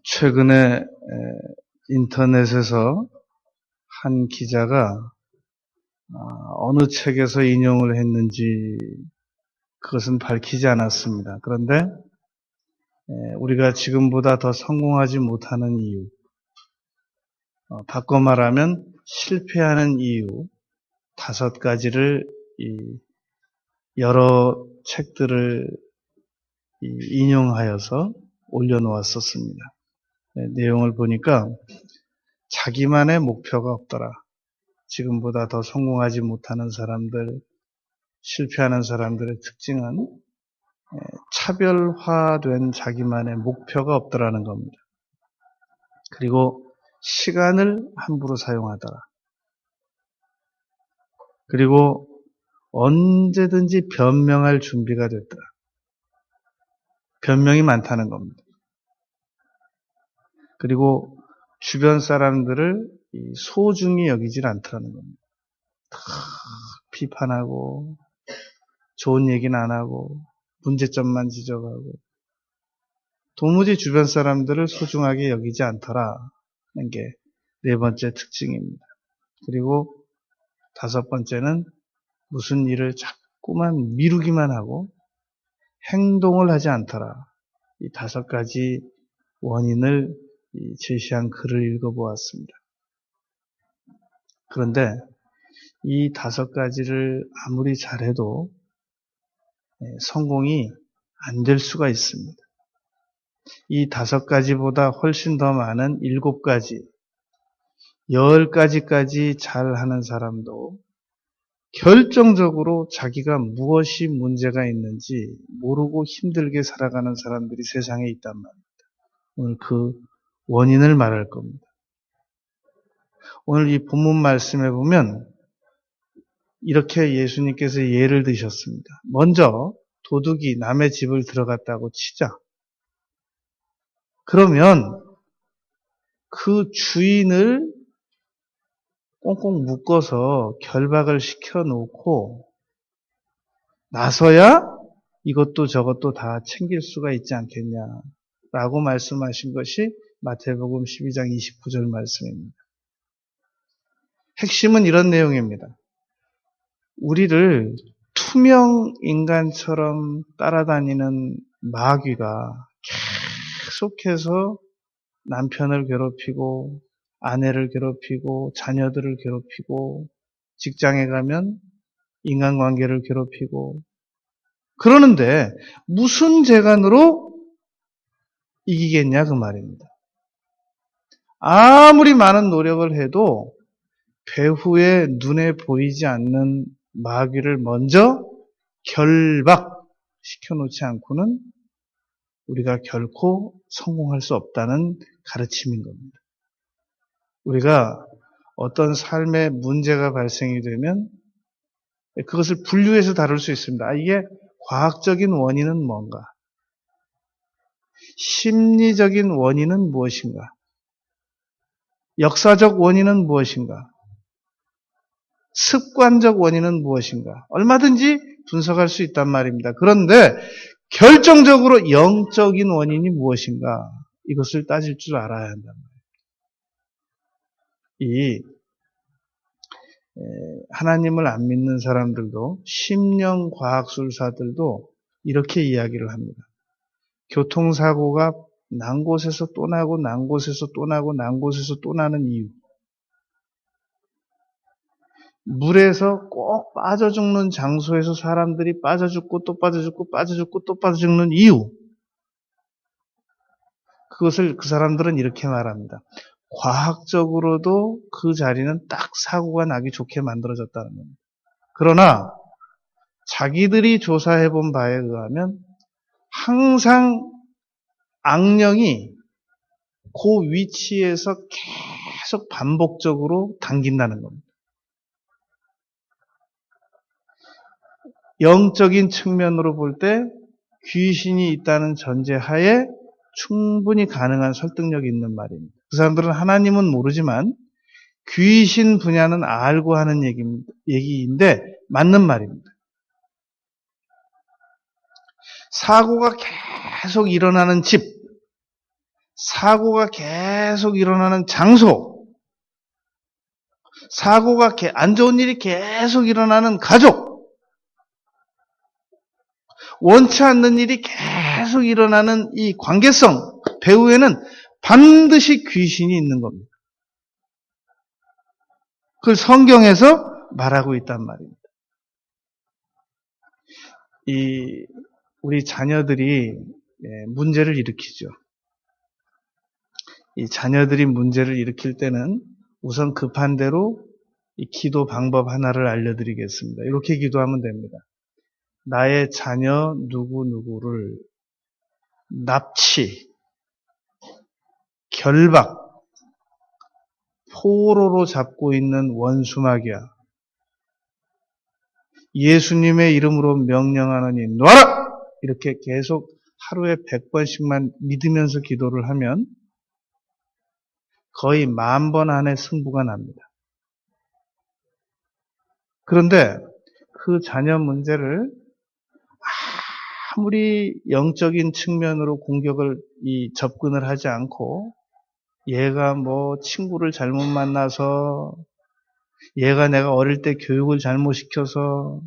최근에 인터넷에서 한 기자가 어느 책에서 인용을 했는지 그것은 밝히지 않았습니다. 그런데 우리가 지금보다 더 성공하지 못하는 이유, 바꿔 말하면 실패하는 이유 5가지를 여러 책들을 인용하여서 올려놓았었습니다. 내용을 보니까 자기만의 목표가 없더라. 지금보다 더 성공하지 못하는 사람들, 실패하는 사람들의 특징은 차별화된 자기만의 목표가 없더라는 겁니다. 그리고 시간을 함부로 사용하더라. 그리고 언제든지 변명할 준비가 됐더라. 변명이 많다는 겁니다. 그리고 주변 사람들을 소중히 여기질 않더라는 겁니다. 다 비판하고 좋은 얘기는 안 하고 문제점만 지적하고 도무지 주변 사람들을 소중하게 여기지 않더라는 게 4번째 특징입니다. 그리고 5번째는 무슨 일을 자꾸만 미루기만 하고 행동을 하지 않더라. 이 5가지 원인을 제시한 글을 읽어보았습니다. 그런데 이 5가지를 아무리 잘해도 성공이 안 될 수가 있습니다. 이 5가지보다 훨씬 더 많은 7가지, 10가지까지 잘하는 사람도 결정적으로 자기가 무엇이 문제가 있는지 모르고 힘들게 살아가는 사람들이 세상에 있단 말입니다. 오늘 그 원인을 말할 겁니다. 오늘 이 본문 말씀에 보면 이렇게 예수님께서 예를 드셨습니다. 먼저 도둑이 남의 집을 들어갔다고 치자. 그러면 그 주인을 꽁꽁 묶어서 결박을 시켜놓고 나서야 이것도 저것도 다 챙길 수가 있지 않겠냐라고 말씀하신 것이 마태복음 12장 29절 말씀입니다. 핵심은 이런 내용입니다. 우리를 투명 인간처럼 따라다니는 마귀가 계속해서 남편을 괴롭히고 아내를 괴롭히고 자녀들을 괴롭히고 직장에 가면 인간관계를 괴롭히고 그러는데 무슨 재간으로 이기겠냐 그 말입니다. 아무리 많은 노력을 해도 배후에 눈에 보이지 않는 마귀를 먼저 결박시켜놓지 않고는 우리가 결코 성공할 수 없다는 가르침인 겁니다. 우리가 어떤 삶에 문제가 발생이 되면 그것을 분류해서 다룰 수 있습니다. 이게 과학적인 원인은 뭔가? 심리적인 원인은 무엇인가? 역사적 원인은 무엇인가? 습관적 원인은 무엇인가? 얼마든지 분석할 수 있단 말입니다. 그런데 결정적으로 영적인 원인이 무엇인가? 이것을 따질 줄 알아야 한단 말이에요. 하나님을 안 믿는 사람들도 심령과학술사들도 이렇게 이야기를 합니다. 교통사고가 난 곳에서 또 나고 난 곳에서 또 나고 난 곳에서 또 나는 이유, 물에서 꼭 빠져 죽는 장소에서 사람들이 빠져 죽고 또 빠져 죽고 빠져 죽고 또 빠져 죽는 이유, 그것을 그 사람들은 이렇게 말합니다. 과학적으로도 그 자리는 딱 사고가 나기 좋게 만들어졌다는 겁니다. 그러나 자기들이 조사해본 바에 의하면 항상 악령이 그 위치에서 계속 반복적으로 당긴다는 겁니다. 영적인 측면으로 볼 때 귀신이 있다는 전제하에 충분히 가능한 설득력이 있는 말입니다. 그 사람들은 하나님은 모르지만 귀신 분야는 알고 하는 얘기인데 맞는 말입니다. 사고가 계속 일어나는 집, 사고가 계속 일어나는 장소, 사고가 안 좋은 일이 계속 일어나는 가족, 원치 않는 일이 계속 일어나는 이 관계성, 배후에는 반드시 귀신이 있는 겁니다. 그걸 성경에서 말하고 있단 말입니다. 우리 자녀들이 문제를 일으키죠. 이 자녀들이 문제를 일으킬 때는 우선 급한 대로 이 기도 방법 하나를 알려드리겠습니다. 이렇게 기도하면 됩니다. 나의 자녀 누구누구를 납치, 결박, 포로로 잡고 있는 원수마귀야. 예수님의 이름으로 명령하노니 놔라! 이렇게 계속 하루에 100번씩만 믿으면서 기도를 하면 거의 10,000번 안에 승부가 납니다. 그런데 그 자녀 문제를 아무리 영적인 측면으로 접근을 하지 않고 얘가 친구를 잘못 만나서 얘가 내가 어릴 때 교육을 잘못 시켜서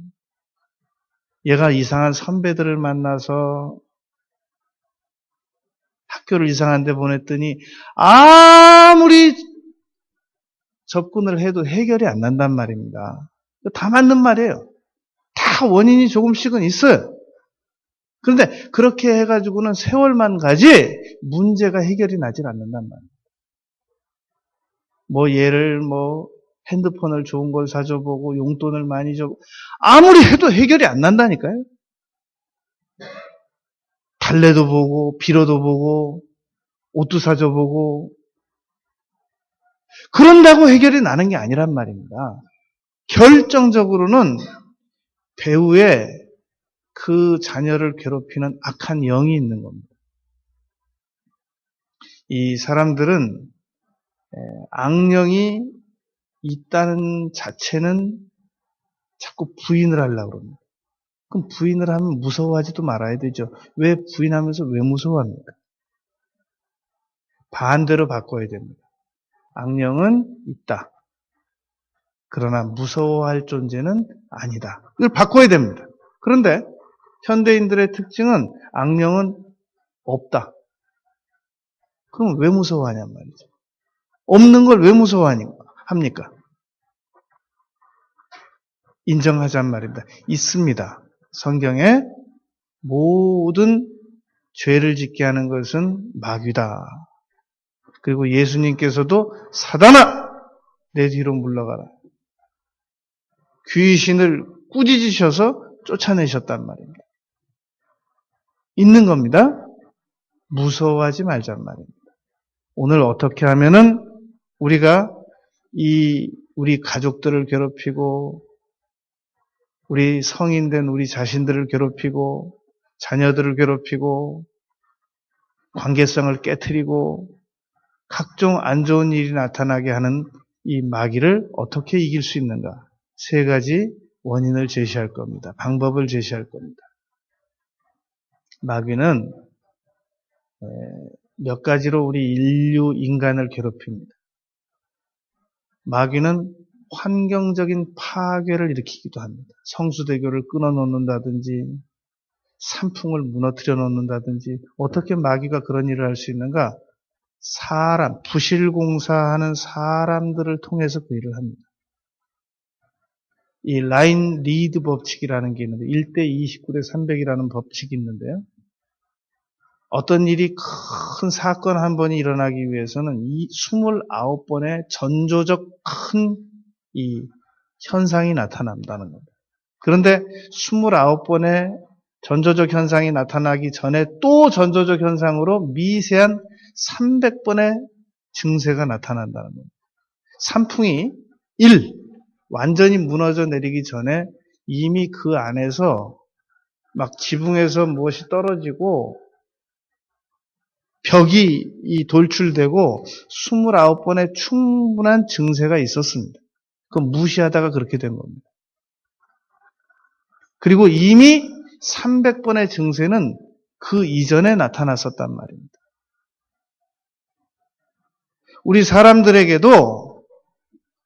얘가 이상한 선배들을 만나서 학교를 이상한 데 보냈더니 아무리 접근을 해도 해결이 안 난단 말입니다. 다 맞는 말이에요. 다 원인이 조금씩은 있어요. 그런데 그렇게 해가지고는 세월만 가지 문제가 해결이 나질 않는단 말이에요. 얘를 핸드폰을 좋은 걸 사줘보고 용돈을 많이 줘보고 아무리 해도 해결이 안 난다니까요. 달래도 보고 빌어도 보고 옷도 사줘보고 그런다고 해결이 나는 게 아니란 말입니다. 결정적으로는 배후에 그 자녀를 괴롭히는 악한 영이 있는 겁니다. 이 사람들은 악령이 있다는 자체는 자꾸 부인을 하려고 합니다. 그럼 부인을 하면 무서워하지도 말아야 되죠. 왜 부인하면서 왜 무서워합니까? 반대로 바꿔야 됩니다. 악령은 있다. 그러나 무서워할 존재는 아니다. 이걸 바꿔야 됩니다. 그런데 현대인들의 특징은 악령은 없다. 그럼 왜 무서워하냔 말이죠. 없는 걸 왜 무서워합니까? 인정하잔 말입니다. 있습니다. 성경에 모든 죄를 짓게 하는 것은 마귀다. 그리고 예수님께서도 사단아 내 뒤로 물러가라. 귀신을 꾸짖으셔서 쫓아내셨단 말입니다. 있는 겁니다. 무서워하지 말잔 말입니다. 오늘 어떻게 하면은 우리가 우리 가족들을 괴롭히고 우리 성인된 우리 자신들을 괴롭히고 자녀들을 괴롭히고 관계성을 깨트리고 각종 안 좋은 일이 나타나게 하는 이 마귀를 어떻게 이길 수 있는가? 3가지 원인을 제시할 겁니다. 방법을 제시할 겁니다. 마귀는 몇 가지로 우리 인간을 괴롭힙니다. 마귀는 환경적인 파괴를 일으키기도 합니다. 성수대교를 끊어놓는다든지 산풍을 무너뜨려 놓는다든지 어떻게 마귀가 그런 일을 할 수 있는가? 부실공사하는 사람들을 통해서 그 일을 합니다. 이 라인 리드 법칙이라는 게 있는데 1대 29대 300이라는 법칙이 있는데요. 어떤 일이 큰 사건 한 번이 일어나기 위해서는 이 29번의 전조적 큰 이 현상이 나타난다는 겁니다. 그런데 29번의 전조적 현상이 나타나기 전에 또 전조적 현상으로 미세한 300번의 증세가 나타난다는 겁니다. 산풍이 완전히 무너져 내리기 전에 이미 그 안에서 막 지붕에서 무엇이 떨어지고 벽이 돌출되고 29번의 충분한 증세가 있었습니다. 그건 무시하다가 그렇게 된 겁니다. 그리고 이미 300번의 증세는 그 이전에 나타났었단 말입니다. 우리 사람들에게도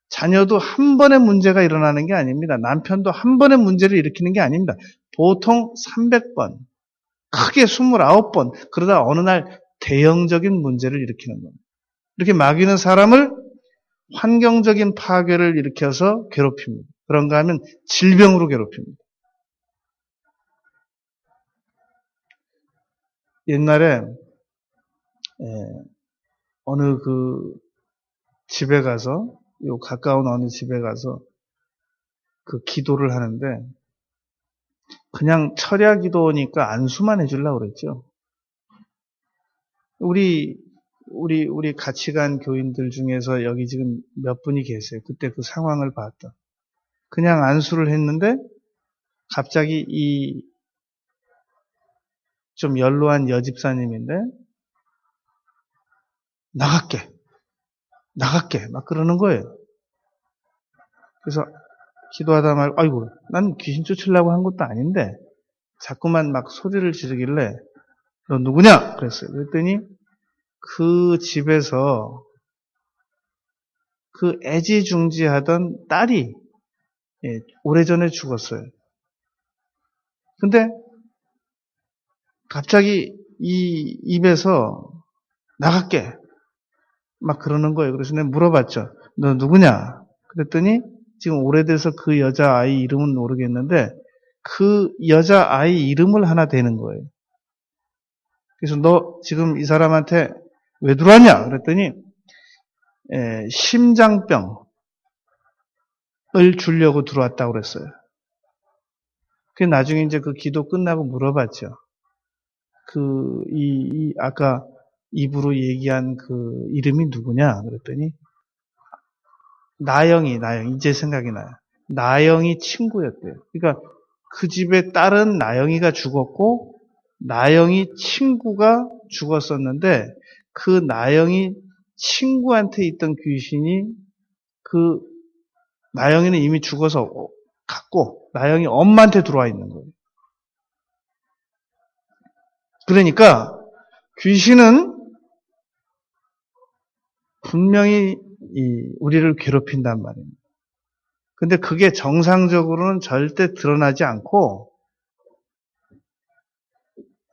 자녀도 한 번의 문제가 일어나는 게 아닙니다. 남편도 한 번의 문제를 일으키는 게 아닙니다. 보통 300번, 크게 29번, 그러다 어느 날 대형적인 문제를 일으키는 겁니다. 이렇게 마귀는 사람을 환경적인 파괴를 일으켜서 괴롭힙니다. 그런가 하면 질병으로 괴롭힙니다. 옛날에 어느 그 집에 가서, 요 가까운 어느 집에 가서 그 기도를 하는데 그냥 철야 기도니까 안수만 해주려고 그랬죠. 우리 같이 간 교인들 중에서 여기 지금 몇 분이 계세요. 그때 그 상황을 봤다. 그냥 안수를 했는데 갑자기 이 좀 연로한 여집사님인데 나갈게 막 그러는 거예요. 그래서 기도하다 말고 아이고 난 귀신 쫓으려고 한 것도 아닌데 자꾸만 막 소리를 지르길래 너 누구냐? 그랬어요. 그랬더니 그 집에서 그 애지중지하던 딸이 오래전에 죽었어요. 근데 갑자기 이 입에서 나갈게 막 그러는 거예요. 그래서 내가 물어봤죠. 너 누구냐? 그랬더니 지금 오래돼서 그 여자아이 이름은 모르겠는데 그 여자아이 이름을 하나 대는 거예요. 그래서 너 지금 이 사람한테 왜 들어왔냐? 그랬더니 심장병을 주려고 들어왔다고 그랬어요. 그 나중에 이제 그 기도 끝나고 물어봤죠. 아까 입으로 얘기한 그 이름이 누구냐? 그랬더니 나영이 이제 생각이 나요. 나영이 친구였대요. 그러니까 그 집의 딸은 나영이가 죽었고 나영이 친구가 죽었었는데 그 나영이 친구한테 있던 귀신이 그 나영이는 이미 죽어서 갔고 나영이 엄마한테 들어와 있는 거예요. 그러니까 귀신은 분명히 우리를 괴롭힌단 말입니다. 근데 그게 정상적으로는 절대 드러나지 않고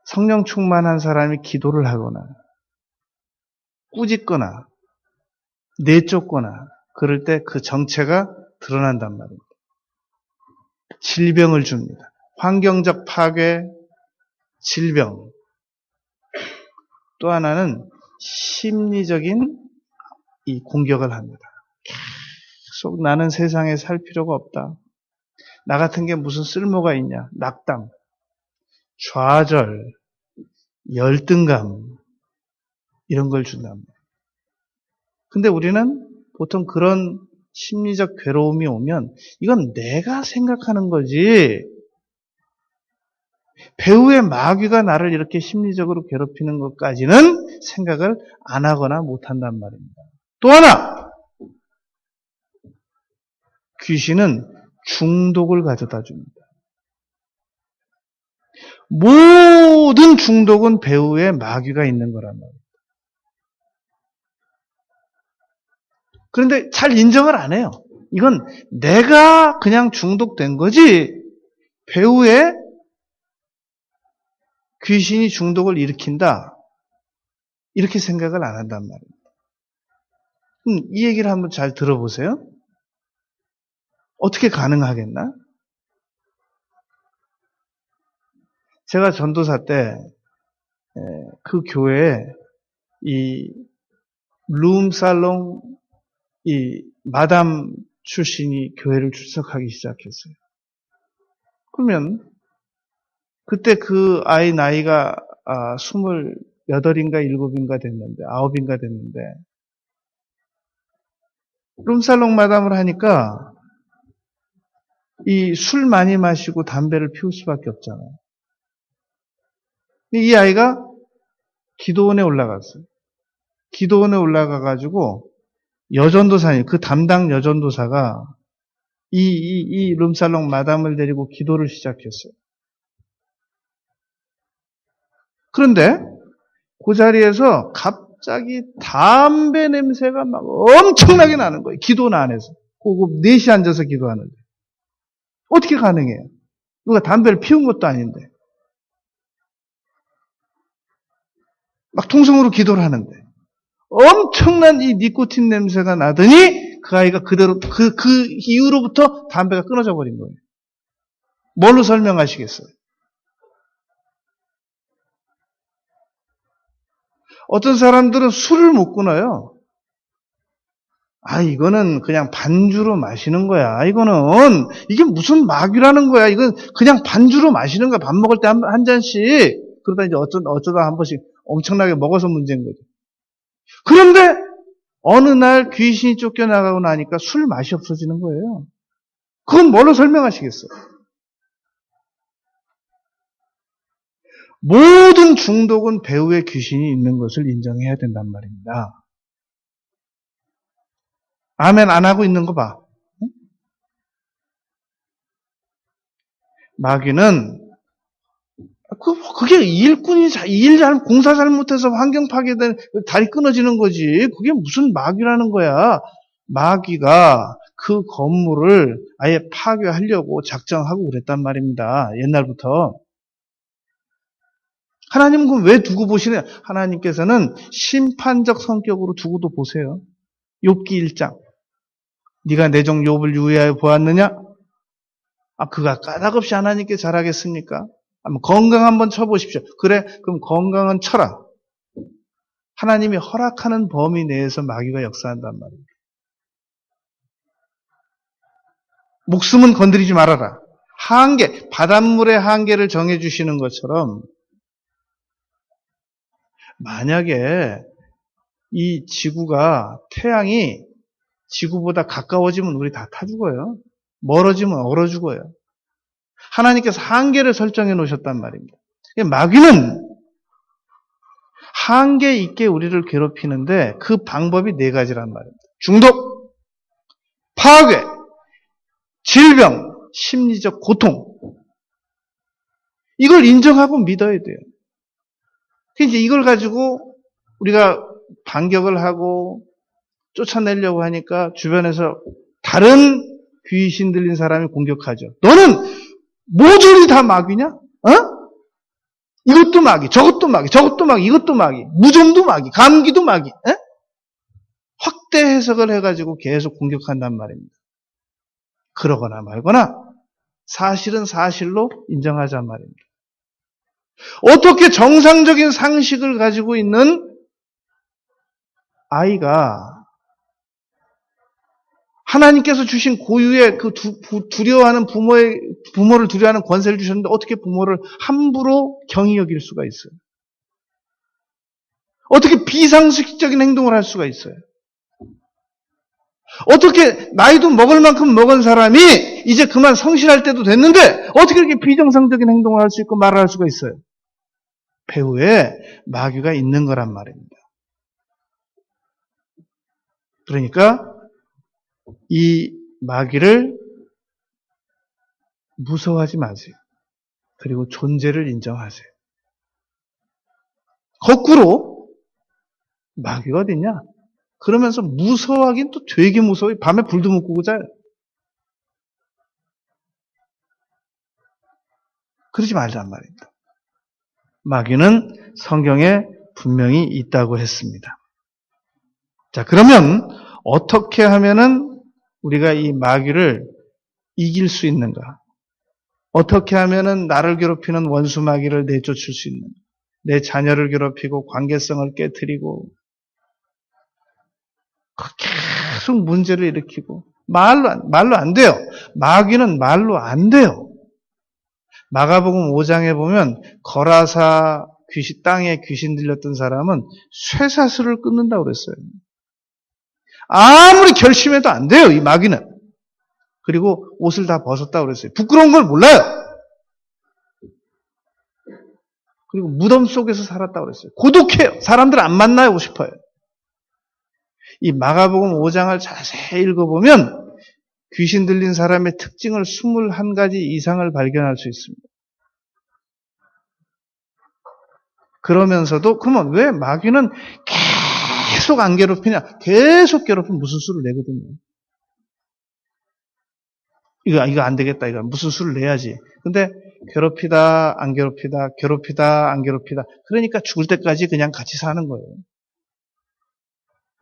성령 충만한 사람이 기도를 하거나 꾸짖거나 내쫓거나 그럴 때 그 정체가 드러난단 말입니다. 질병을 줍니다. 환경적 파괴, 질병. 또 하나는 심리적인 이 공격을 합니다. 계속 나는 세상에 살 필요가 없다. 나 같은 게 무슨 쓸모가 있냐. 낙담, 좌절, 열등감 이런 걸 준답니다. 근데 우리는 보통 그런 심리적 괴로움이 오면 이건 내가 생각하는 거지 배우의 마귀가 나를 이렇게 심리적으로 괴롭히는 것까지는 생각을 안 하거나 못한단 말입니다. 또 하나 귀신은 중독을 가져다 줍니다. 모든 중독은 배우의 마귀가 있는 거란 말이에요. 그런데 잘 인정을 안 해요. 이건 내가 그냥 중독된 거지 배우의 귀신이 중독을 일으킨다. 이렇게 생각을 안 한단 말입니다. 이 얘기를 한번 잘 들어보세요. 어떻게 가능하겠나? 제가 전도사 때 그 교회에 이 룸살롱 이 마담 출신이 교회를 출석하기 시작했어요. 그러면 그때 그 아이 나이가 28인가 7인가 됐는데 9인가 됐는데 룸살롱 마담을 하니까 이 술 많이 마시고 담배를 피울 수밖에 없잖아요. 이 아이가 기도원에 올라갔어요. 기도원에 올라가가지고 여전도사님, 그 담당 여전도사가 이 룸살롱 마담을 데리고 기도를 시작했어요. 그런데 그 자리에서 갑자기 담배 냄새가 막 엄청나게 나는 거예요. 기도는 안 해서. 꼭 4시 앉아서 기도하는데. 어떻게 가능해요? 누가 담배를 피운 것도 아닌데. 막 통성으로 기도를 하는데. 엄청난 이 니코틴 냄새가 나더니 그 아이가 그대로 그 이후로부터 담배가 끊어져 버린 거예요. 뭘로 설명하시겠어요? 어떤 사람들은 술을 못 끊어요. 이거는 그냥 반주로 마시는 거야. 이게 무슨 마귀라는 거야. 이건 그냥 반주로 마시는 거야. 밥 먹을 때 한 잔씩. 그러다 이제 어쩌다 한 번씩 엄청나게 먹어서 문제인 거죠. 그런데 어느 날 귀신이 쫓겨나가고 나니까 술 맛이 없어지는 거예요. 그건 뭘로 설명하시겠어요? 모든 중독은 배후에 귀신이 있는 것을 인정해야 된단 말입니다. 아멘 안 하고 있는 거 봐. 마귀는 그게 공사 잘못해서 환경 파괴된 다리 끊어지는 거지. 그게 무슨 마귀라는 거야. 마귀가 그 건물을 아예 파괴하려고 작정하고 그랬단 말입니다. 옛날부터. 하나님은 그럼 왜 두고 보시냐? 하나님께서는 심판적 성격으로 두고도 보세요. 욥기 1장. 네가 내 종 욥을 유의하여 보았느냐? 그가 까닭없이 하나님께 잘하겠습니까? 한번 건강 한번 쳐보십시오. 그래, 그럼 건강은 쳐라. 하나님이 허락하는 범위 내에서 마귀가 역사한단 말입니다. 목숨은 건드리지 말아라. 한계, 바닷물의 한계를 정해주시는 것처럼 만약에 이 지구가 태양이 지구보다 가까워지면 우리 다 타 죽어요. 멀어지면 얼어 죽어요. 하나님께서 한계를 설정해 놓으셨단 말입니다. 마귀는 한계 있게 우리를 괴롭히는데 그 방법이 4가지란 말입니다. 중독, 파괴, 질병, 심리적 고통. 이걸 인정하고 믿어야 돼요. 이제 이걸 가지고 우리가 반격을 하고 쫓아내려고 하니까 주변에서 다른 귀신 들린 사람이 공격하죠. 너는 모조리 다 마귀냐? 이것도 마귀, 저것도 마귀, 저것도 마귀, 이것도 마귀, 무좀도 마귀, 감기도 마귀. 확대 해석을 해가지고 계속 공격한단 말입니다. 그러거나 말거나 사실은 사실로 인정하자는 말입니다. 어떻게 정상적인 상식을 가지고 있는 아이가 하나님께서 주신 고유의 그 두려워하는 부모를 두려워하는 권세를 주셨는데 어떻게 부모를 함부로 경히 여길 수가 있어요? 어떻게 비상식적인 행동을 할 수가 있어요? 어떻게 나이도 먹을 만큼 먹은 사람이 이제 그만 성실할 때도 됐는데 어떻게 이렇게 비정상적인 행동을 할 수 있고 말을 할 수가 있어요? 배후에 마귀가 있는 거란 말입니다. 그러니까 이 마귀를 무서워하지 마세요. 그리고 존재를 인정하세요. 거꾸로 마귀가 어딨냐? 그러면서 무서워하긴 또 되게 무서워요. 밤에 불도 못 끄고 자요. 그러지 말란 말입니다. 마귀는 성경에 분명히 있다고 했습니다. 자, 그러면 어떻게 하면은 우리가 이 마귀를 이길 수 있는가? 어떻게 하면은 나를 괴롭히는 원수 마귀를 내쫓을 수 있는가? 내 자녀를 괴롭히고 관계성을 깨트리고 계속 문제를 일으키고 말로 안 돼요. 마귀는 말로 안 돼요. 마가복음 5장에 보면 거라사 땅에 귀신 들렸던 사람은 쇠사슬을 끊는다고 그랬어요. 아무리 결심해도 안 돼요, 이 마귀는. 그리고 옷을 다 벗었다고 그랬어요. 부끄러운 걸 몰라요. 그리고 무덤 속에서 살았다고 그랬어요. 고독해요. 사람들 안 만나고 싶어요. 이 마가복음 5장을 자세히 읽어보면 귀신 들린 사람의 특징을 21가지 이상을 발견할 수 있습니다. 그러면서도 그러면 왜 마귀는 계속 안 괴롭히냐? 계속 괴롭히면 무슨 수를 내거든요. 이거 안 되겠다. 이거 무슨 수를 내야지. 근데 괴롭히다, 안 괴롭히다, 괴롭히다, 안 괴롭히다. 그러니까 죽을 때까지 그냥 같이 사는 거예요.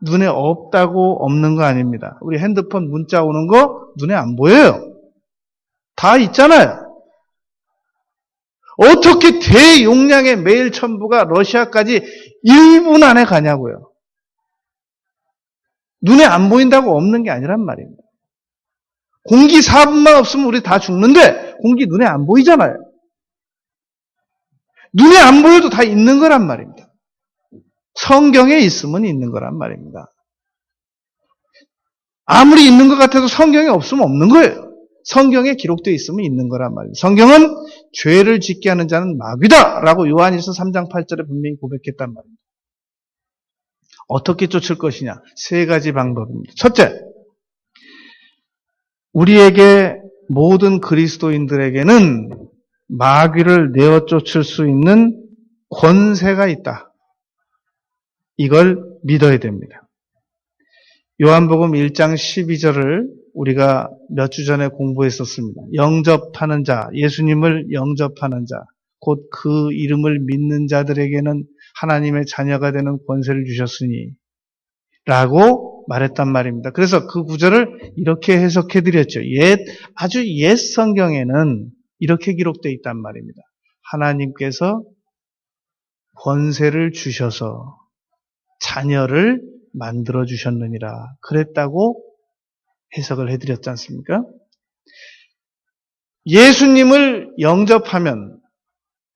눈에 없다고 없는 거 아닙니다. 우리 핸드폰 문자 오는 거 눈에 안 보여요. 다 있잖아요. 어떻게 대용량의 메일 첨부가 러시아까지 1분 안에 가냐고요. 눈에 안 보인다고 없는 게 아니란 말입니다. 공기 4분만 없으면 우리 다 죽는데 공기 눈에 안 보이잖아요. 눈에 안 보여도 다 있는 거란 말입니다. 성경에 있으면 있는 거란 말입니다. 아무리 있는 것 같아도 성경에 없으면 없는 거예요. 성경에 기록되어 있으면 있는 거란 말이에요. 성경은 죄를 짓게 하는 자는 마귀다 라고 요한일서 3장 8절에 분명히 고백했단 말입니다. 어떻게 쫓을 것이냐? 세 가지 방법입니다. 첫째, 우리에게 모든 그리스도인들에게는 마귀를 내어 쫓을 수 있는 권세가 있다. 이걸 믿어야 됩니다. 요한복음 1장 12절을 우리가 몇 주 전에 공부했었습니다. 영접하는 자, 예수님을 영접하는 자, 곧 그 이름을 믿는 자들에게는 하나님의 자녀가 되는 권세를 주셨으니 라고 말했단 말입니다. 그래서 그 구절을 이렇게 해석해 드렸죠. 아주 옛 성경에는 이렇게 기록되어 있단 말입니다. 하나님께서 권세를 주셔서 자녀를 만들어 주셨느니라. 그랬다고 해석을 해드렸지 않습니까? 예수님을 영접하면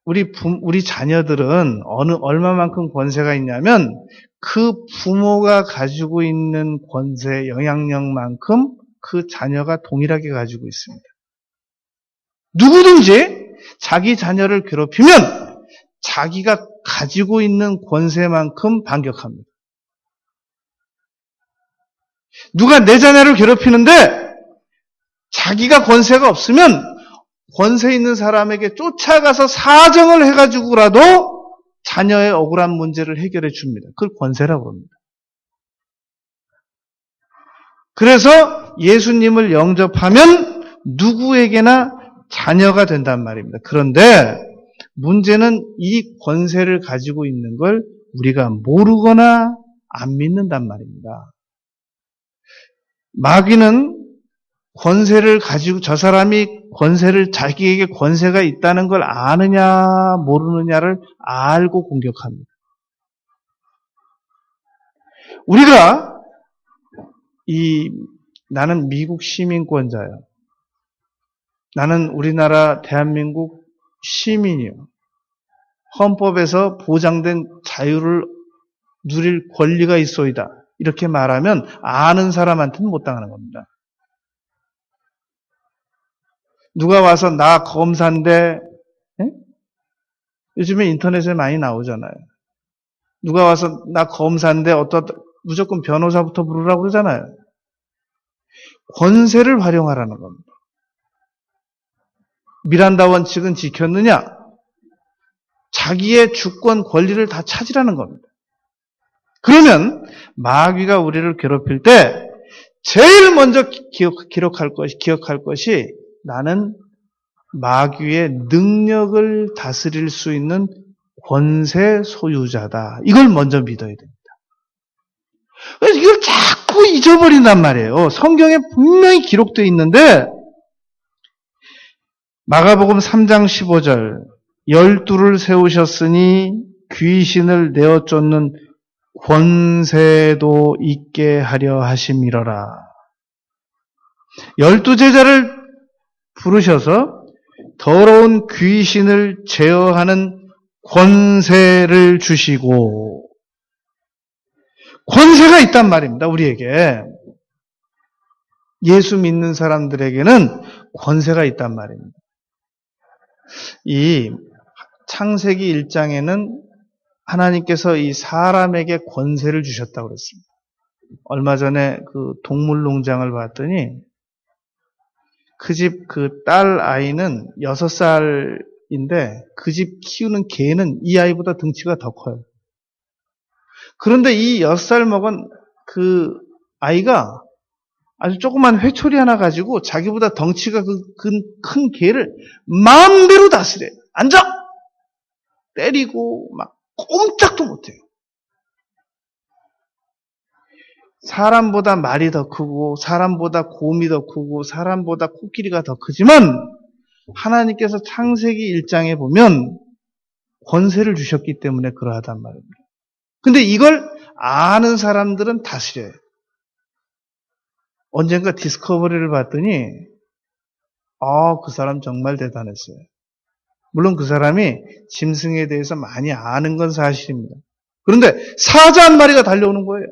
우리 자녀들은 얼마만큼 권세가 있냐면 그 부모가 가지고 있는 권세, 영향력만큼 그 자녀가 동일하게 가지고 있습니다. 누구든지 자기 자녀를 괴롭히면 자기가 가지고 있는 권세만큼 반격합니다. 누가 내 자녀를 괴롭히는데 자기가 권세가 없으면 권세 있는 사람에게 쫓아가서 사정을 해가지고라도 자녀의 억울한 문제를 해결해 줍니다. 그걸 권세라고 합니다. 그래서 예수님을 영접하면 누구에게나 자녀가 된단 말입니다. 그런데 문제는 이 권세를 가지고 있는 걸 우리가 모르거나 안 믿는단 말입니다. 마귀는 권세를 가지고 저 사람이 자기에게 권세가 있다는 걸 아느냐 모르느냐를 알고 공격합니다. 우리가 나는 미국 시민권자예요. 나는 우리나라 대한민국 시민이요. 헌법에서 보장된 자유를 누릴 권리가 있소이다. 이렇게 말하면 아는 사람한테는 못 당하는 겁니다. 누가 와서 나 검사인데, 요즘에 인터넷에 많이 나오잖아요. 누가 와서 나 검사인데 무조건 변호사부터 부르라고 그러잖아요. 권세를 활용하라는 겁니다. 미란다 원칙은 지켰느냐? 자기의 주권 권리를 다 찾으라는 겁니다. 그러면 마귀가 우리를 괴롭힐 때 제일 먼저 기억할 것이 나는 마귀의 능력을 다스릴 수 있는 권세 소유자다. 이걸 먼저 믿어야 됩니다. 그래서 이걸 자꾸 잊어버린단 말이에요. 성경에 분명히 기록되어 있는데 마가복음 3장 15절 12를 세우셨으니 귀신을 내어 쫓는 권세도 있게 하려 하심이러라. 12제자를 부르셔서 더러운 귀신을 제어하는 권세를 주시고 권세가 있단 말입니다. 우리에게. 예수 믿는 사람들에게는 권세가 있단 말입니다. 이 창세기 1장에는 하나님께서 이 사람에게 권세를 주셨다고 그랬습니다. 얼마 전에 그 동물농장을 봤더니 그 집 그 딸 아이는 6살인데 그 집 키우는 개는 이 아이보다 등치가 더 커요. 그런데 이 6살 먹은 그 아이가 아주 조그만 회초리 하나 가지고 자기보다 덩치가 큰 개를 마음대로 다스려요. 앉아! 때리고 막 꼼짝도 못해요. 사람보다 말이 더 크고 사람보다 곰이 더 크고 사람보다 코끼리가 더 크지만 하나님께서 창세기 1장에 보면 권세를 주셨기 때문에 그러하단 말입니다. 근데 이걸 아는 사람들은 다스려요. 언젠가 디스커버리를 봤더니 그 사람 정말 대단했어요. 물론 그 사람이 짐승에 대해서 많이 아는 건 사실입니다. 그런데 사자 한 마리가 달려오는 거예요.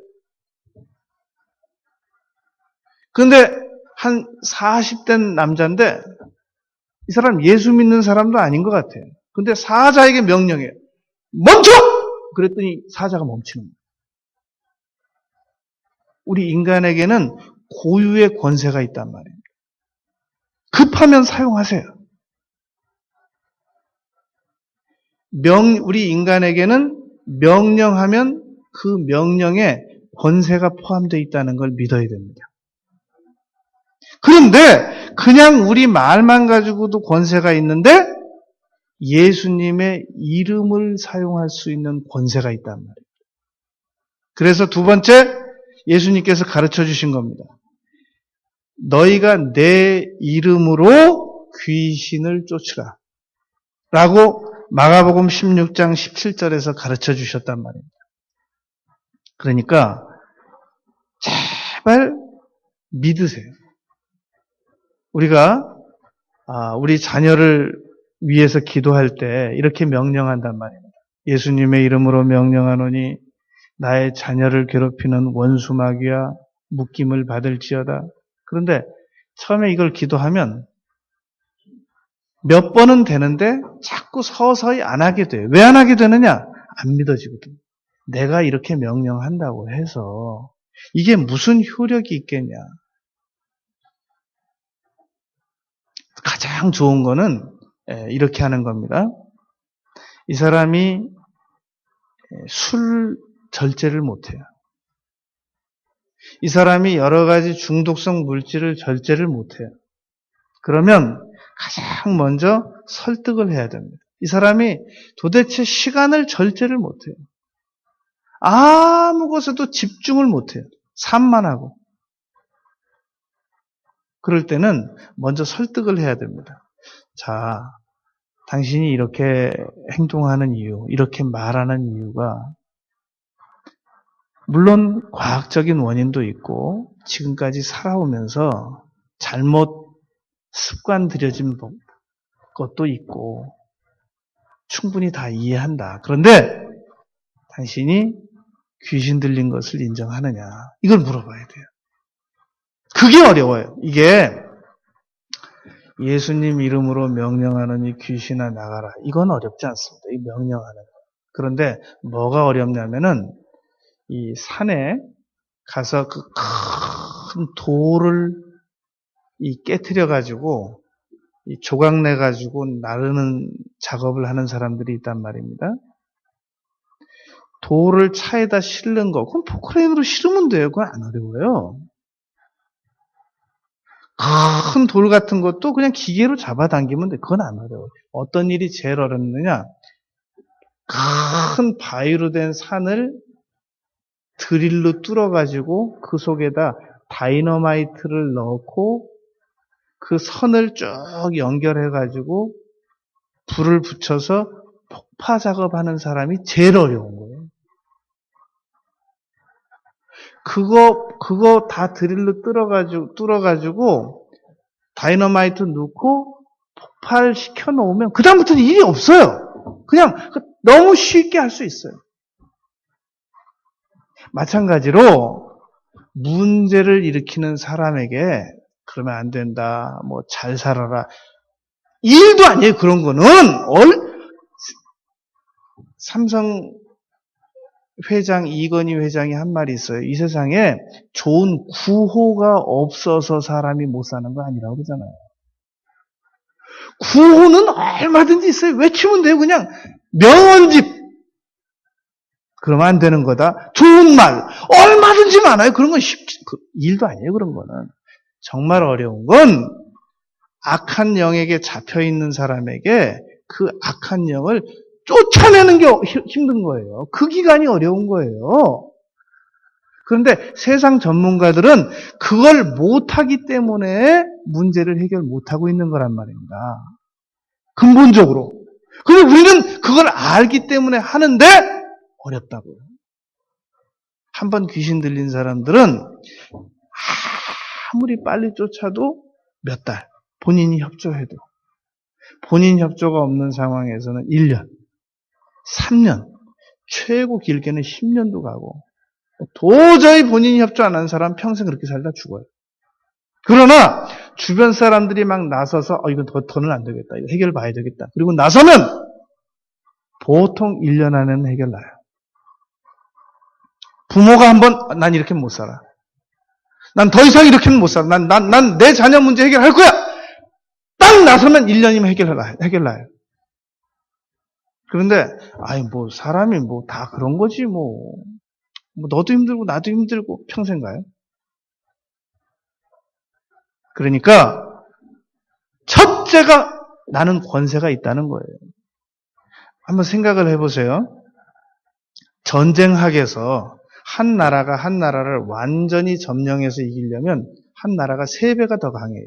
그런데 한 40대 남자인데 이 사람 예수 믿는 사람도 아닌 것 같아요. 근데 사자에게 명령해요. 멈춰! 그랬더니 사자가 멈추는 거예요. 우리 인간에게는 고유의 권세가 있단 말이에요. 급하면 사용하세요. 우리 인간에게는 명령하면 그 명령에 권세가 포함되어 있다는 걸 믿어야 됩니다. 그런데 그냥 우리 말만 가지고도 권세가 있는데 예수님의 이름을 사용할 수 있는 권세가 있단 말이에요. 그래서 두 번째 예수님께서 가르쳐 주신 겁니다. 너희가 내 이름으로 귀신을 쫓으라 라고 마가복음 16장 17절에서 가르쳐 주셨단 말입니다. 그러니까 제발 믿으세요. 우리가 우리 자녀를 위해서 기도할 때 이렇게 명령한단 말입니다. 예수님의 이름으로 명령하노니 나의 자녀를 괴롭히는 원수 마귀야 묶임을 받을지어다. 그런데 처음에 이걸 기도하면 몇 번은 되는데 자꾸 서서히 안 하게 돼요. 왜 안 하게 되느냐? 안 믿어지거든요. 내가 이렇게 명령한다고 해서 이게 무슨 효력이 있겠냐? 가장 좋은 거는 이렇게 하는 겁니다. 이 사람이 술 절제를 못해요. 이 사람이 여러 가지 중독성 물질을 절제를 못해요. 그러면 가장 먼저 설득을 해야 됩니다. 이 사람이 도대체 시간을 절제를 못해요. 아무 것에도 집중을 못해요. 산만하고. 그럴 때는 먼저 설득을 해야 됩니다. 자, 당신이 이렇게 행동하는 이유, 이렇게 말하는 이유가 물론 과학적인 원인도 있고 지금까지 살아오면서 잘못 습관 들여진 것도 있고 충분히 다 이해한다. 그런데 당신이 귀신 들린 것을 인정하느냐? 이걸 물어봐야 돼요. 그게 어려워요. 이게 예수님 이름으로 명령하느니 귀신아 나가라. 이건 어렵지 않습니다. 이 명령하는 거. 그런데 뭐가 어렵냐면은 이 산에 가서 그 큰 돌을 깨트려 가지고 이 조각 내 가지고 나르는 작업을 하는 사람들이 있단 말입니다. 돌을 차에다 실는 거, 그건 포크레인으로 실으면 돼요. 그건 안 어려워요. 큰 돌 같은 것도 그냥 기계로 잡아당기면 돼. 그건 안 어려워요. 어떤 일이 제일 어렵느냐? 큰 바위로 된 산을 드릴로 뚫어가지고 그 속에다 다이너마이트를 넣고 그 선을 쭉 연결해가지고 불을 붙여서 폭파 작업하는 사람이 제일 어려운 거예요. 그거 다 드릴로 뚫어가지고 다이너마이트 넣고 폭발시켜 놓으면 그다음부터는 일이 없어요. 그냥 너무 쉽게 할 수 있어요. 마찬가지로 문제를 일으키는 사람에게 그러면 안 된다, 뭐 잘 살아라. 일도 아니에요. 그런 거는 삼성 회장 이건희 회장이 한 말이 있어요. 이 세상에 좋은 구호가 없어서 사람이 못 사는 거 아니라고 그러잖아요. 구호는 얼마든지 있어요. 외치면 돼요. 그냥 명언집. 그러면 안 되는 거다. 좋은 말, 얼마든지 많아요. 그런 건 일도 아니에요, 그런 거는. 정말 어려운 건 악한 영에게 잡혀있는 사람에게 그 악한 영을 쫓아내는 게 힘든 거예요. 그 기간이 어려운 거예요. 그런데 세상 전문가들은 그걸 못하기 때문에 문제를 해결 못하고 있는 거란 말입니다. 근본적으로. 그런데 우리는 그걸 알기 때문에 하는데 어렵다고요. 한번 귀신 들린 사람들은 아무리 빨리 쫓아도 몇 달, 본인이 협조해도 본인 협조가 없는 상황에서는 1년, 3년, 최고 길게는 10년도 가고 도저히 본인이 협조 안 하는 사람 평생 그렇게 살다 죽어요. 그러나 주변 사람들이 막 나서서 이건 더는 안 되겠다. 이거 해결 봐야 되겠다. 그리고 나서면 보통 1년 안에는 해결 나요. 부모가 한번 난 이렇게 못 살아. 난 더 이상 이렇게는 못 살아. 난 내 자녀 문제 해결할 거야. 딱 나서면 1년이면 해결 나요. 그런데 사람이 다 그런 거지 너도 힘들고 나도 힘들고 평생 가요. 그러니까 첫째가 나는 권세가 있다는 거예요. 한번 생각을 해보세요. 전쟁학에서 한 나라가 한 나라를 완전히 점령해서 이기려면 한 나라가 3배가 더 강해요.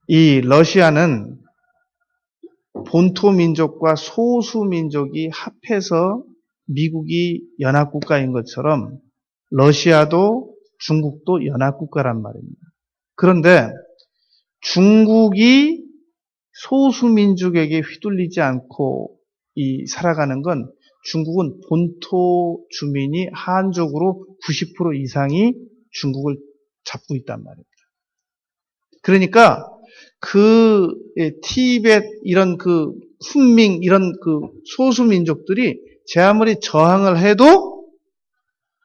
이 러시아는 본토 민족과 소수 민족이 합해서 미국이 연합국가인 것처럼 러시아도 중국도 연합국가란 말입니다. 그런데 중국이 소수 민족에게 휘둘리지 않고 살아가는 건 중국은 본토 주민이 한족으로 90% 이상이 중국을 잡고 있단 말입니다. 그러니까 그 티베트 이런 그 훈민 이런 그 소수 민족들이 제 아무리 저항을 해도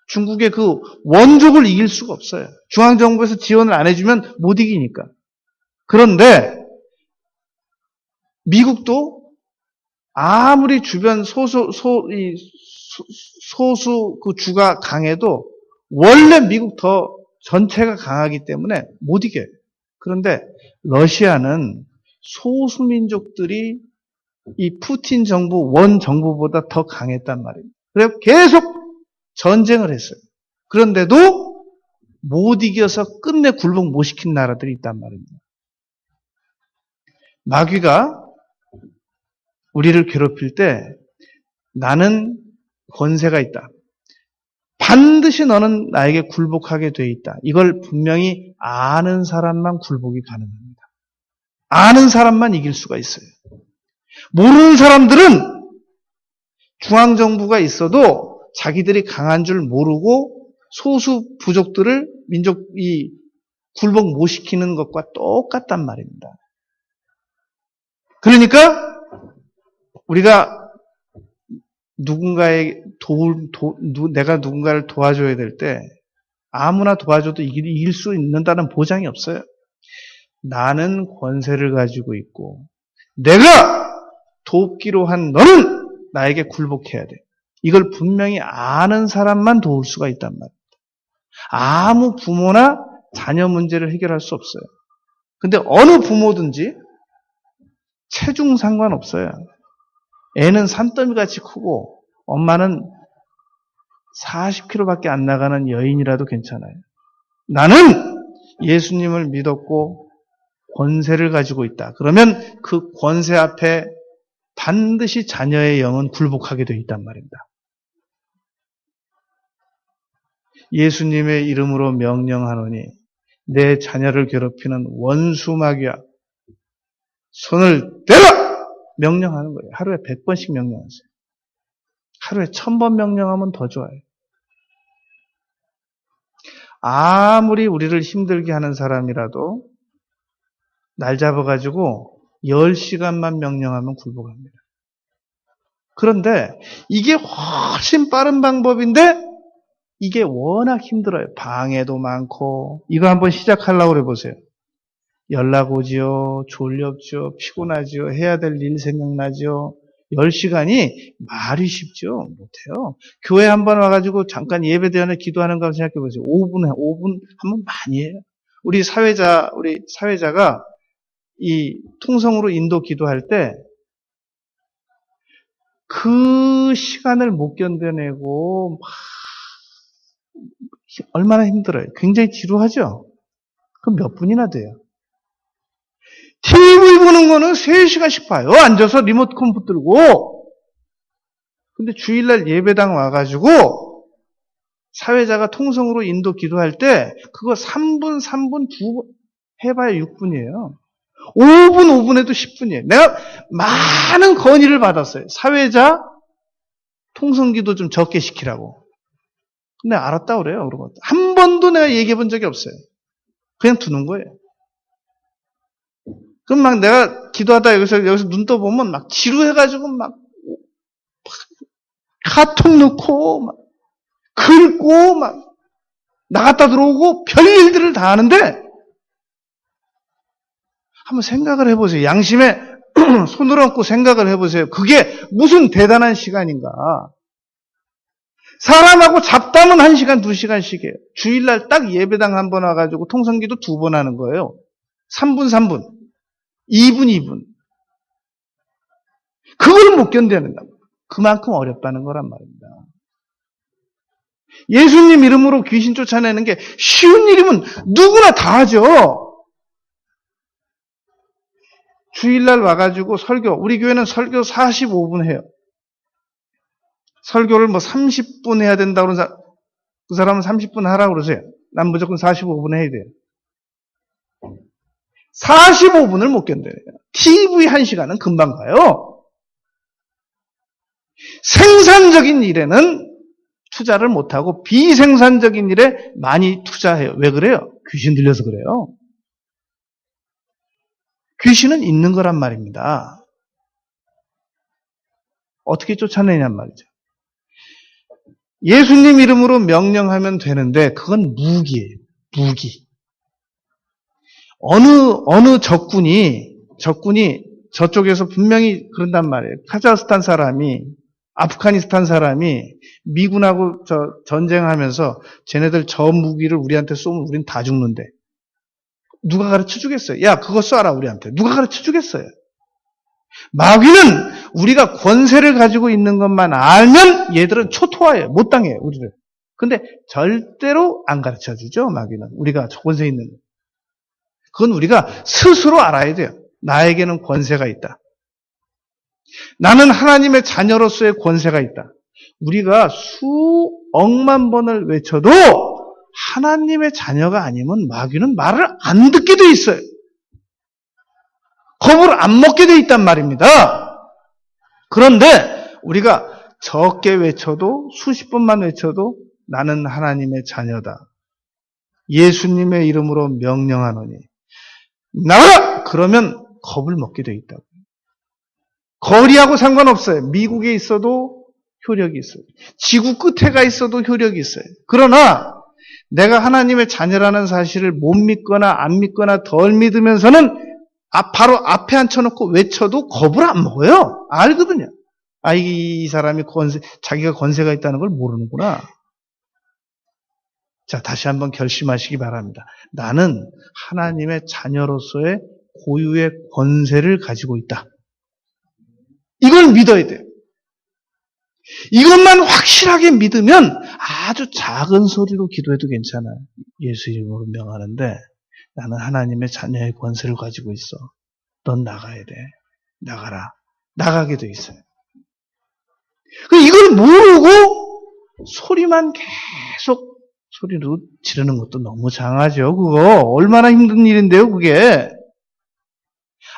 중국의 그 원족을 이길 수가 없어요. 중앙정부에서 지원을 안 해주면 못 이기니까. 그런데 미국도 아무리 주변 소수 그 주가 강해도 원래 미국 더 전체가 강하기 때문에 못 이겨요. 그런데 러시아는 소수민족들이 이 푸틴 정부, 원 정부보다 더 강했단 말입니다. 그래서 계속 전쟁을 했어요. 그런데도 못 이겨서 끝내 굴복 못 시킨 나라들이 있단 말입니다. 마귀가 우리를 괴롭힐 때 나는 권세가 있다. 반드시 너는 나에게 굴복하게 돼 있다. 이걸 분명히 아는 사람만 굴복이 가능합니다. 아는 사람만 이길 수가 있어요. 모르는 사람들은 중앙정부가 있어도 자기들이 강한 줄 모르고 소수 부족들을 민족이 굴복 못 시키는 것과 똑같단 말입니다. 그러니까 우리가 내가 누군가를 도와줘야 될 때 아무나 도와줘도 이길 수 있는다는 보장이 없어요. 나는 권세를 가지고 있고 내가 돕기로 한 너는 나에게 굴복해야 돼. 이걸 분명히 아는 사람만 도울 수가 있단 말입니다. 아무 부모나 자녀 문제를 해결할 수 없어요. 근데 어느 부모든지 체중 상관없어요. 애는 산더미같이 크고 엄마는 40kg밖에 안 나가는 여인이라도 괜찮아요. 나는 예수님을 믿었고 권세를 가지고 있다. 그러면 그 권세 앞에 반드시 자녀의 영은 굴복하게 되어 있단 말입니다. 예수님의 이름으로 명령하노니 내 자녀를 괴롭히는 원수 마귀야 손을 대라! 명령하는 거예요. 하루에 100번씩 명령하세요. 하루에 1000번 명령하면 더 좋아요. 아무리 우리를 힘들게 하는 사람이라도 날 잡아가지고 10시간만 명령하면 굴복합니다. 그런데 이게 훨씬 빠른 방법인데 이게 워낙 힘들어요. 방해도 많고. 이거 한번 시작하려고 해보세요. 연락 오지요. 졸렵죠. 피곤하죠. 해야 될 일 생각나죠. 10시간이 말이 쉽죠? 못해요. 교회 한번 와가지고 잠깐 예배대원에 기도하는 거 생각해 보세요. 5분 하면 많이 해요. 우리 사회자가 이 통성으로 인도 기도할 때 그 시간을 못 견뎌내고 얼마나 힘들어요. 굉장히 지루하죠? 그럼 몇 분이나 돼요? TV 보는 거는 3시간씩 봐요. 앉아서 리모컨 붙들고. 근데 주일날 예배당 와가지고 사회자가 통성으로 인도 기도할 때 그거 3분 해봐야 6분이에요. 5분에도 10분이에요. 내가 많은 건의를 받았어요. 사회자 통성기도 좀 적게 시키라고. 근데 알았다고 그래요. 그러고 한 번도 내가 얘기해 본 적이 없어요. 그냥 두는 거예요. 그럼 막 내가 기도하다 여기서 눈 떠보면 막 지루해가지고 막 카톡 넣고 막 긁고 막 나갔다 들어오고 별일들을 다 하는데 한번 생각을 해보세요. 양심에 손을 얹고 생각을 해보세요. 그게 무슨 대단한 시간인가. 사람하고 잡담은 1시간, 2시간씩이에요. 주일날 딱 예배당 한 번 와가지고 통성기도 2번 하는 거예요. 3분, 2분. 그걸 못 견뎌낸다. 그만큼 어렵다는 거란 말입니다. 예수님 이름으로 귀신 쫓아내는 게 쉬운 일이면 누구나 다 하죠. 주일날 와가지고 우리 교회는 설교 45분 해요. 설교를 30분 해야 된다고 그러는 그 사람은 30분 하라고 그러세요. 난 무조건 45분 해야 돼요. 45분을 못 견뎌요. TV 1시간은 금방 가요. 생산적인 일에는 투자를 못하고 비생산적인 일에 많이 투자해요. 왜 그래요? 귀신 들려서 그래요. 귀신은 있는 거란 말입니다. 어떻게 쫓아내냔 말이죠. 예수님 이름으로 명령하면 되는데 그건 무기예요. 무기. 어느 적군이 저쪽에서 분명히 그런단 말이에요. 카자흐스탄 사람이 아프가니스탄 사람이 미군하고 전쟁하면서 쟤네들 저 무기를 우리한테 쏘면 우린 다 죽는데 누가 가르쳐 주겠어요? 야, 그거 쏴라 우리한테. 누가 가르쳐 주겠어요? 마귀는 우리가 권세를 가지고 있는 것만 알면 얘들은 초토화해요. 못 당해요, 우리를. 근데 절대로 안 가르쳐 주죠, 마귀는. 우리가 권세 있는 거. 그건 우리가 스스로 알아야 돼요. 나에게는 권세가 있다. 나는 하나님의 자녀로서의 권세가 있다. 우리가 수억만 번을 외쳐도 하나님의 자녀가 아니면 마귀는 말을 안 듣게 돼 있어요. 겁을 안 먹게 돼 있단 말입니다. 그런데 우리가 적게 외쳐도 수십 번만 외쳐도 나는 하나님의 자녀다. 예수님의 이름으로 명령하노니 나가라! 그러면 겁을 먹게 돼 있다고. 거리하고 상관없어요. 미국에 있어도 효력이 있어요. 지구 끝에 가 있어도 효력이 있어요. 그러나 내가 하나님의 자녀라는 사실을 못 믿거나 안 믿거나 덜 믿으면서는 바로 앞에 앉혀놓고 외쳐도 겁을 안 먹어요. 알거든요. 이 사람이 자기가 권세가 있다는 걸 모르는구나. 자, 다시 한번 결심하시기 바랍니다. 나는 하나님의 자녀로서의 고유의 권세를 가지고 있다. 이걸 믿어야 돼요. 이것만 확실하게 믿으면 아주 작은 소리로 기도해도 괜찮아요. 예수 이름으로 명하는데 나는 하나님의 자녀의 권세를 가지고 있어. 넌 나가야 돼. 나가라. 나가게 돼 있어요. 이걸 모르고 소리만 계속 소리로 지르는 것도 너무 장하죠. 그거 얼마나 힘든 일인데요, 그게.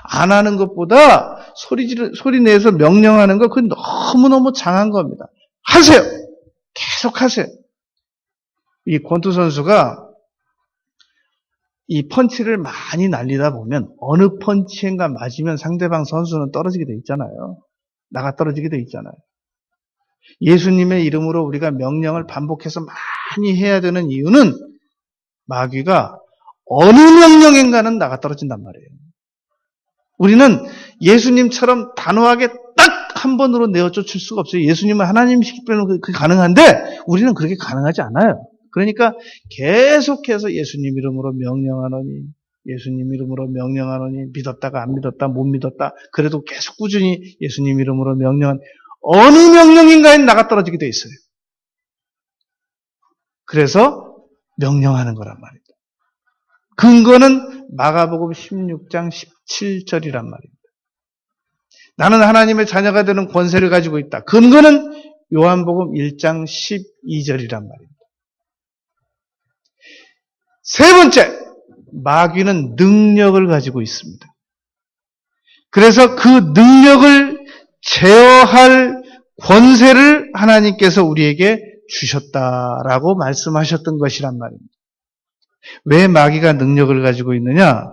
안 하는 것보다 소리 내서 명령하는 거 그건 너무너무 장한 겁니다. 하세요. 계속 하세요. 이 권투 선수가 이 펀치를 많이 날리다 보면 어느 펀치인가 맞으면 상대방 선수는 떨어지게 돼 있잖아요. 나가 떨어지게 돼 있잖아요. 예수님의 이름으로 우리가 명령을 반복해서 많이 해야 되는 이유는 마귀가 어느 명령인가는 나가 떨어진단 말이에요. 우리는 예수님처럼 단호하게 딱 한 번으로 내어 쫓을 수가 없어요. 예수님은 하나님이시기 때문에 그게 가능한데 우리는 그렇게 가능하지 않아요. 그러니까 계속해서 예수님 이름으로 명령하노니, 예수님 이름으로 명령하노니, 믿었다가 안 믿었다, 못 믿었다, 그래도 계속 꾸준히 예수님 이름으로 명령한 어느 명령인가에 나가 떨어지게 돼 있어요. 그래서 명령하는 거란 말입니다. 근거는 마가복음 16장 17절이란 말입니다. 나는 하나님의 자녀가 되는 권세를 가지고 있다. 근거는 요한복음 1장 12절이란 말입니다. 세 번째, 마귀는 능력을 가지고 있습니다. 그래서 그 능력을 제어할 권세를 하나님께서 우리에게 주셨다라고 말씀하셨던 것이란 말입니다. 왜 마귀가 능력을 가지고 있느냐?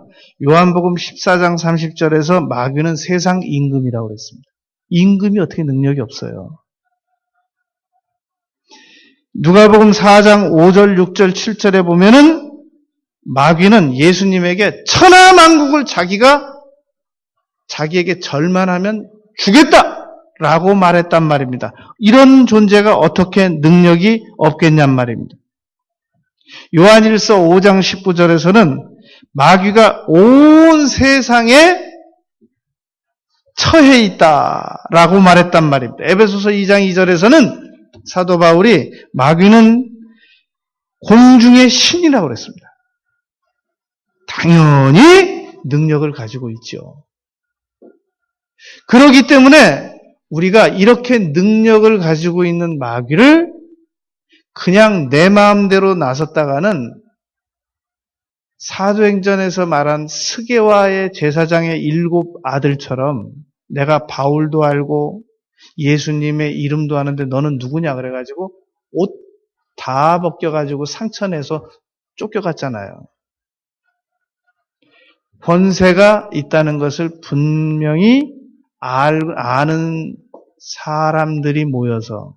요한복음 14장 30절에서 마귀는 세상 임금이라고 그랬습니다. 임금이 어떻게 능력이 없어요? 누가복음 4장 5절, 6절, 7절에 보면은 마귀는 예수님에게 천하만국을 자기에게 절만하면 주겠다라고 말했단 말입니다. 이런 존재가 어떻게 능력이 없겠냔 말입니다. 요한일서 5장 19절에서는 마귀가 온 세상에 처해 있다라고 말했단 말입니다. 에베소서 2장 2절에서는 사도 바울이 마귀는 공중의 신이라고 그랬습니다. 당연히 능력을 가지고 있죠. 그렇기 때문에 우리가 이렇게 능력을 가지고 있는 마귀를 그냥 내 마음대로 나섰다가는 사도행전에서 말한 스게와의 제사장의 7 아들처럼 내가 바울도 알고 예수님의 이름도 아는데 너는 누구냐 그래가지고 옷 다 벗겨가지고 상처내서 쫓겨갔잖아요. 권세가 있다는 것을 분명히 아는 사람들이 모여서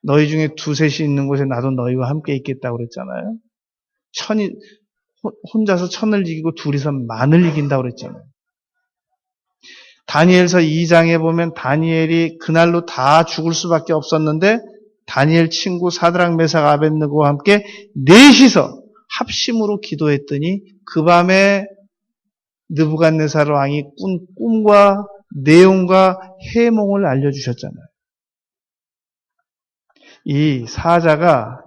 너희 중에 두셋이 있는 곳에 나도 너희와 함께 있겠다고 그랬잖아요. 혼자서 천을 이기고 둘이서 만을 이긴다고 그랬잖아요. 다니엘서 2장에 보면 다니엘이 그날로 다 죽을 수밖에 없었는데 다니엘 친구 사드락 메삭 아벳느고와 함께 넷이서 합심으로 기도했더니 그 밤에 느부갓네살 왕이 꾼 꿈과 내용과 해몽을 알려주셨잖아요. 이 사자가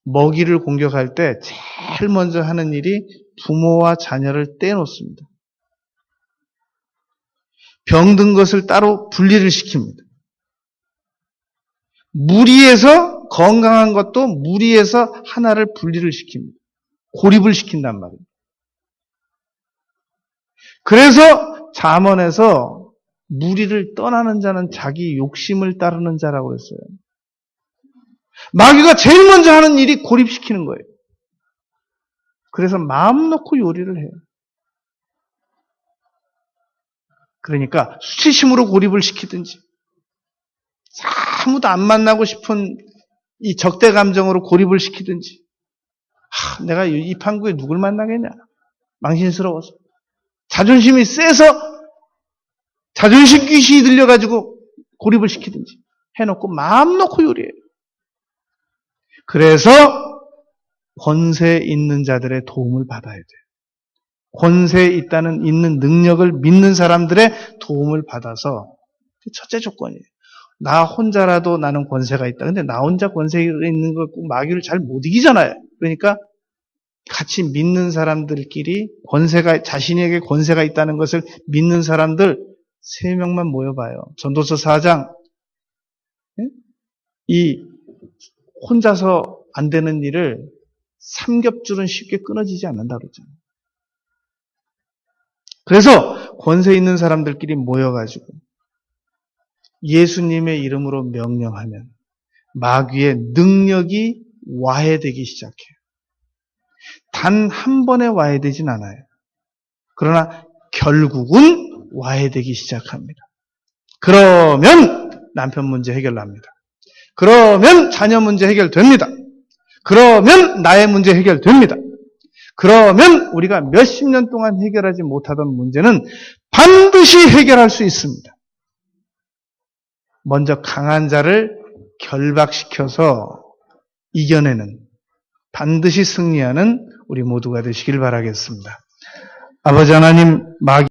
먹이를 공격할 때 제일 먼저 하는 일이 부모와 자녀를 떼놓습니다. 병든 것을 따로 분리를 시킵니다. 무리해서 건강한 것도 무리해서 하나를 분리를 시킵니다. 고립을 시킨단 말입니다. 그래서 잠언에서 무리를 떠나는 자는 자기 욕심을 따르는 자라고 했어요. 마귀가 제일 먼저 하는 일이 고립시키는 거예요. 그래서 마음 놓고 요리를 해요. 그러니까 수치심으로 고립을 시키든지 아무도 안 만나고 싶은 이 적대 감정으로 고립을 시키든지 내가 이 판국에 누굴 만나겠냐 망신스러워서 자존심이 세서 자존심 귀신이 들려가지고 고립을 시키든지 해놓고 마음 놓고 요리해요. 그래서 권세 있는 자들의 도움을 받아야 돼요. 권세에 있는 능력을 믿는 사람들의 도움을 받아서 첫째 조건이에요. 나 혼자라도 나는 권세가 있다. 근데 나 혼자 권세가 있는 거 마귀를 잘 못 이기잖아요. 그러니까 같이 믿는 사람들끼리 자신에게 권세가 있다는 것을 믿는 사람들 3명만 모여봐요. 전도서 4장. 이 혼자서 안 되는 일을 삼겹줄은 쉽게 끊어지지 않는다고 그랬잖아요. 그래서 권세 있는 사람들끼리 모여가지고 예수님의 이름으로 명령하면 마귀의 능력이 와해되기 시작해요. 단 한 번에 와해되진 않아요. 그러나 결국은 와해되기 시작합니다. 그러면 남편 문제 해결납니다. 그러면 자녀 문제 해결됩니다. 그러면 나의 문제 해결됩니다. 그러면 우리가 몇십 년 동안 해결하지 못하던 문제는 반드시 해결할 수 있습니다. 먼저 강한 자를 결박시켜서 이겨내는, 반드시 승리하는 우리 모두가 되시길 바라겠습니다. 아버지 하나님, 마귀